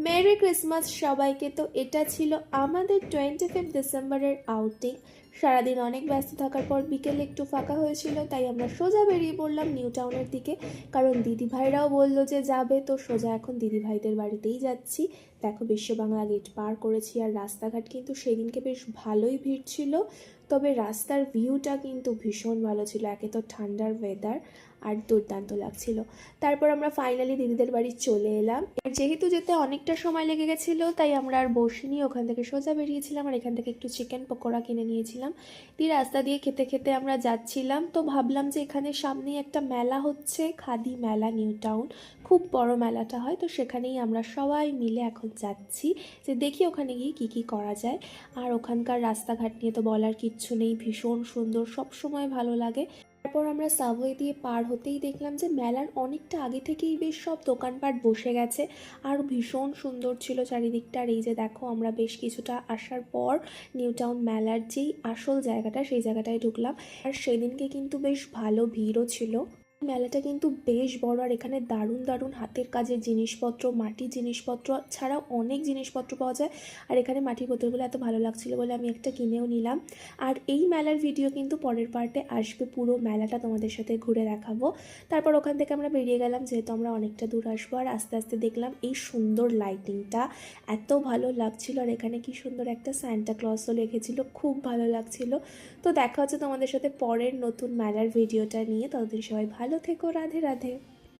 Merry Christmas সবাইকে। তো এটা ছিল আমাদের 25 ডিসেম্বরের আউটিং। সারাদিন অনেক ব্যস্ত থাকার পর বিকেলে একটু ফাঁকা হয়েছিল, তাই আমরা সোজা বেরিয়ে পড়লাম নিউ টাউনের দিকে। কারণ দিদিভাইরাও বললো যে যাবে, তো সোজা এখন দিদিভাইদের বাড়িতেই যাচ্ছি। দেখো, বিশ্ব বাংলা গেট পার করেছি, আর রাস্তাঘাট কিন্তু সেদিনকে বেশ ভালোই ভিড় ছিল। তবে রাস্তার ভিউটা কিন্তু ভীষণ ভালো ছিল, একে তো ঠান্ডার ওয়েদার আর দুর্দান্ত লাগছিল। তারপর আমরা ফাইনালি দিদিদের বাড়ি চলে এলাম। আর যেহেতু যেতে অনেকটা সময় লেগে গেছিলো, তাই আমরা আর বসিনি, ওখান থেকে সোজা বেরিয়েছিলাম। আর এখান থেকে একটু চিকেন পকোড়া কিনে নিয়েছিলাম। দিয়ে রাস্তা দিয়ে খেতে খেতে আমরা যাচ্ছিলাম। তো ভাবলাম যে এখানে সামনেই একটা মেলা হচ্ছে, খাদি মেলা, নিউ টাউন, খুব বড় মেলাটা হয়। তো সেখানেই আমরা সবাই মিলে এখন যাচ্ছি, যে দেখি ওখানে গিয়ে কী কী করা যায়। আর ওখানকার রাস্তাঘাট নিয়ে তো বলার কিচ্ছু নেই, ভীষণ সুন্দর, সব সময় ভালো লাগে। তারপর আমরা সাবওয়ে দিয়ে পার হতেই দেখলাম যে মেলার অনেকটা আগে থেকেই বেশ সব দোকানপাট বসে গেছে, আর ভীষণ সুন্দর ছিল চারিদিকটা। আর এই যে দেখো, আমরা বেশ কিছুটা আসার পর নিউ টাউন মেলার যেই আসল জায়গাটা, সেই জায়গাটায় ঢুকলাম। আর সেদিনকে কিন্তু বেশ ভালো ভিড়ও ছিল। মেলাটা কিন্তু বেশ বড়, আর এখানে দারুণ দারুণ হাতের কাজের জিনিসপত্র, মাটির জিনিসপত্র ছাড়াও অনেক জিনিসপত্র পাওয়া যায়। আর এখানে মাটির বোতলগুলো এত ভালো লাগছিল বলে আমি একটা কিনেও নিলাম। আর এই মেলার ভিডিও কিন্তু পরের পার্টে আসবে, পুরো মেলাটা তোমাদের সাথে ঘুরে দেখাবো। তারপর ওখান থেকে আমরা বেরিয়ে গেলাম, যেহেতু আমরা অনেকটা দূর আসবো। আর আস্তে আস্তে দেখলাম এই সুন্দর লাইটিংটা, এত ভালো লাগছিল। আর এখানে কি সুন্দর একটা সান্টা ক্লজও রেখেছিল, খুব ভালো লাগছিল। তো দেখা হচ্ছে তোমাদের সাথে পরের নতুন মেলার ভিডিওটা নিয়ে। ততদিন সবাই ভালো থেকো, রাধে রাধে।